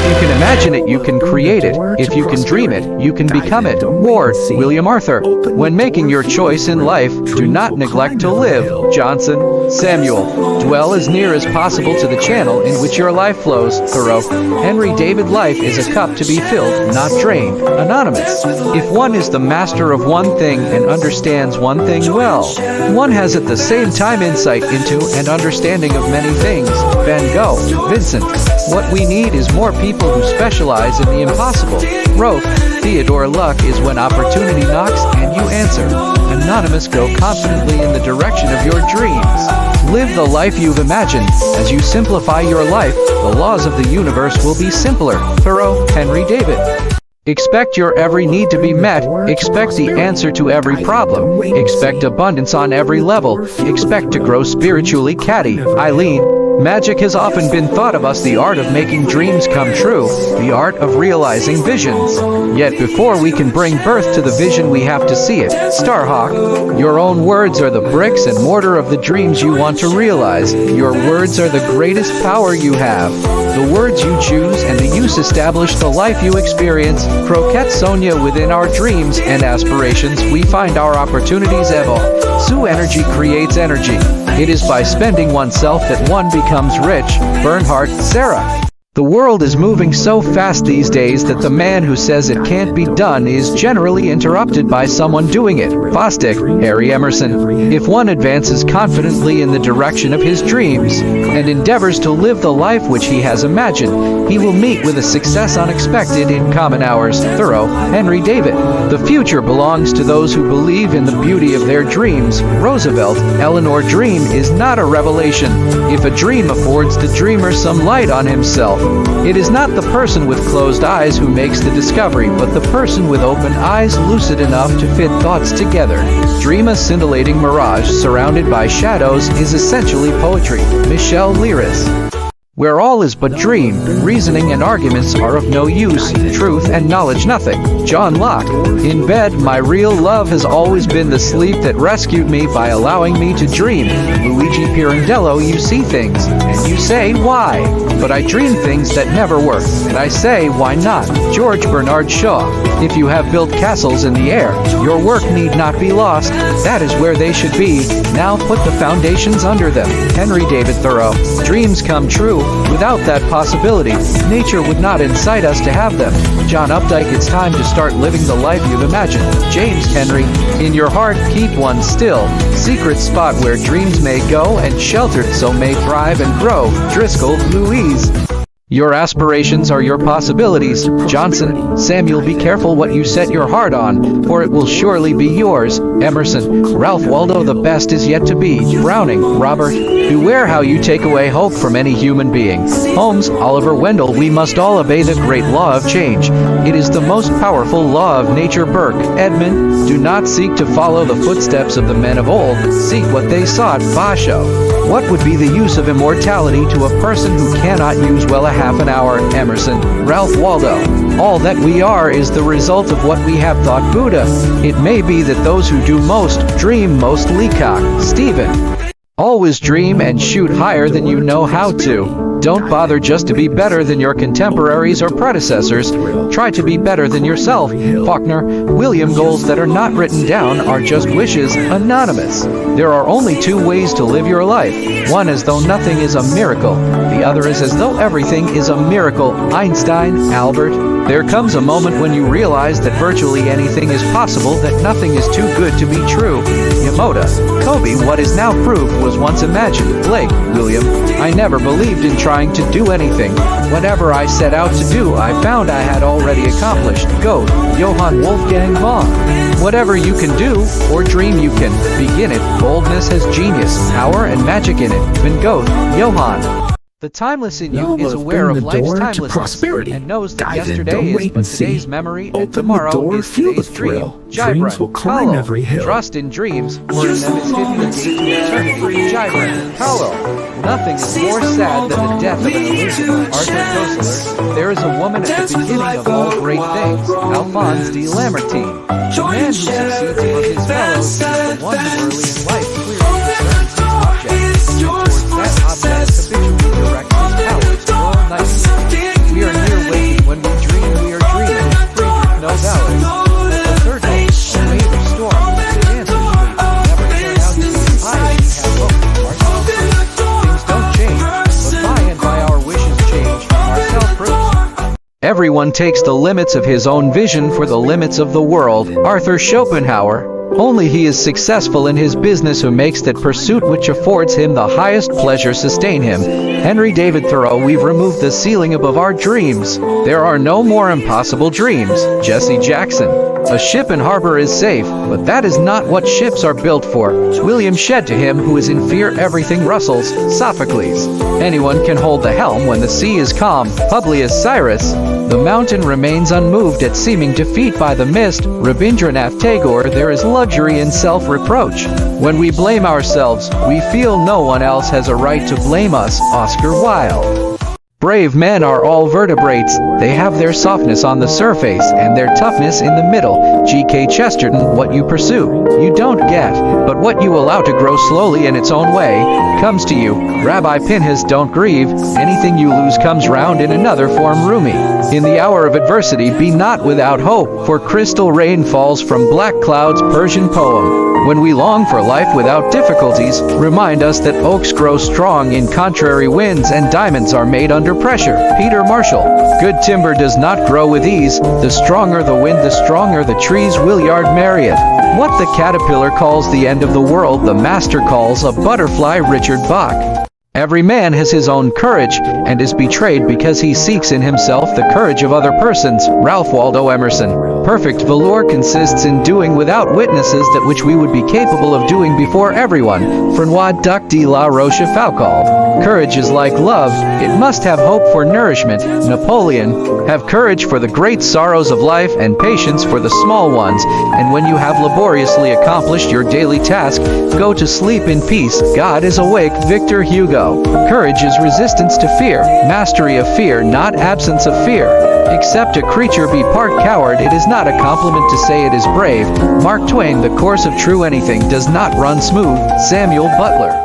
you can imagine it, you can create it. If you can dream it, you can become it. Ward, William Arthur. When making your choice in life, do not neglect to live. Johnson, Samuel. Dwell as near as possible to the channel in which your life flows. Thoreau. Henry David. Life is a cup to be filled, not drained. Anonymous. If one is the master of one thing and understands one thing well, one has at the same time insight into and understanding of many things. Van Gogh. Vincent. What we need is more people who specialize in the impossible. Roth. Theodore. Luck is when opportunity knocks and you answer. Anonymous. Go confidently in the direction of your dreams. Live the life you've imagined. As you simplify your life, the laws of the universe will be simpler. Thoreau, Henry David. Expect your every need to be met. Expect the answer to every problem. Expect abundance on every level. Expect to grow spiritually catty. Eileen. Magic has often been thought of as the art of making dreams come true, the art of realizing visions. Yet before we can bring birth to the vision, we have to see it. Starhawk. Your own words are the bricks and mortar of the dreams you want to realize. Your words are the greatest power you have. The words you choose and the use establish the life you experience. Croquette Sonia. Within our dreams and aspirations, we find our opportunities evolve. Sue. Energy creates energy. It is by spending oneself that one becomes rich. Bernhardt. Sarah. The world is moving so fast these days that the man who says it can't be done is generally interrupted by someone doing it. Fosdick. Harry Emerson. If one advances confidently in the direction of his dreams and endeavors to live the life which he has imagined, he will meet with a success unexpected in common hours. Thoreau, Henry David. The future belongs to those who believe in the beauty of their dreams. Roosevelt. Eleanor. Dream is not a revelation. If a dream affords the dreamer some light on himself, it is not the person with closed eyes who makes the discovery, but the person with open eyes lucid enough to fit thoughts together. Dream. A scintillating mirage surrounded by shadows is essentially poetry. Michelle Lyris. Where all is but dream, reasoning and arguments are of no use, truth and knowledge nothing. John Locke. In bed, my real love has always been the sleep that rescued me by allowing me to dream. Luigi Pirandello. You see things, and you say, why? But I dream things that never work, and I say, why not? George Bernard Shaw. If you have built castles in the air, your work need not be lost. That is where they should be. Now put the foundations under them. Henry David Thoreau. Dreams come true. Without that possibility, nature would not incite us to have them. John Updike. It's time to start living the life you've imagined. James Henry. In your heart, keep one still. Secret spot where dreams may go, and sheltered so may thrive and grow. Driscoll, Louise. Your aspirations are your possibilities. Johnson. Samuel. Be careful what you set your heart on, for it will surely be yours. Emerson. Ralph Waldo. The best is yet to be. Browning. Robert. Beware how you take away hope from any human being. Holmes. Oliver Wendell. We must all obey the great law of change. It is the most powerful law of nature. Burke. Edmund. Do not seek to follow the footsteps of the men of old. Seek what they sought. Basho. What would be the use of immortality to a person who cannot use well a half an hour? Emerson. Ralph Waldo. All that we are is the result of what we have thought. Buddha. It may be that those who do most, dream most. Leacock. Stephen. Always dream and shoot higher than you know how to. Don't bother just to be better than your contemporaries or predecessors. Try to be better than yourself. Faulkner. William. Goals that are not written down are just wishes. Anonymous. There are only two ways to live your life. One as though nothing is a miracle. The other is as though everything is a miracle. Einstein. Albert. There comes a moment when you realize that virtually anything is possible, that nothing is too good to be true. Yamoda. Kobe. What is now proved was once imagined. Blake. William. I never believed in trying to do anything. Whatever I set out to do, I found I had already accomplished. Goethe. Johann Wolfgang von. Whatever you can do, or dream you can, begin it. Boldness has genius, power and magic in it. Van Gogh. Johann. The timeless in you is aware of life's timelessness and knows that yesterday is but today's memory and tomorrow is today's dream. Gibran. Paulo. Trust in dreams, for in them is hidden the key to eternity. Gibran. Paulo. Nothing is more sad than the death of an illusion. Arthur Koestler. There is a woman at the beginning of all great things. Alphonse de Lamartine. The man who succeeds among his fellows is the one who early in life clearly discerns his object, and towards that object habitually directs his powers all night. We are near waiting Everyone takes the limits of his own vision for the limits of the world. Arthur Schopenhauer. Only he is successful in his business who makes that pursuit which affords him the highest pleasure sustain him. Henry David Thoreau. We've removed the ceiling above our dreams. There are no more impossible dreams. Jesse Jackson. A ship in harbor is safe, but that is not what ships are built for. William Shedd. To him who is in fear everything rustles. Sophocles. Anyone can hold the helm when the sea is calm. Publius Cyrus. The mountain remains unmoved at seeming defeat by the mist. Rabindranath Tagore. There is luxury in self-reproach. When we blame ourselves, we feel no one else has a right to blame us. Oscar Wilde. Brave men are all vertebrates. They have their softness on the surface and their toughness in the middle. G.K. Chesterton. What you pursue, you don't get, but what you allow to grow slowly in its own way, comes to you. Rabbi Pinhas. Don't grieve, anything you lose comes round in another form. Rumi. In the hour of adversity be not without hope, for crystal rain falls from black clouds. Persian poem. When we long for life without difficulties, remind us that oaks grow strong in contrary winds and diamonds are made under pressure. Peter Marshall. Good timber does not grow with ease. The stronger the wind, the stronger the trees. Willard Marriott. What the caterpillar calls the end of the world, the master calls a butterfly. Richard Bach. Every man has his own courage, and is betrayed because he seeks in himself the courage of other persons. Ralph Waldo Emerson. Perfect valor consists in doing without witnesses that which we would be capable of doing before everyone. Frenois Duc de la Rochefoucauld. Courage is like love, it must have hope for nourishment. Napoleon. Have courage for the great sorrows of life and patience for the small ones, and when you have laboriously accomplished your daily task, go to sleep in peace. God is awake. Victor Hugo. Courage is resistance to fear, mastery of fear, not absence of fear. Except a creature be part coward, it is not a compliment to say it is brave. Mark Twain. The course of true anything does not run smooth. Samuel Butler.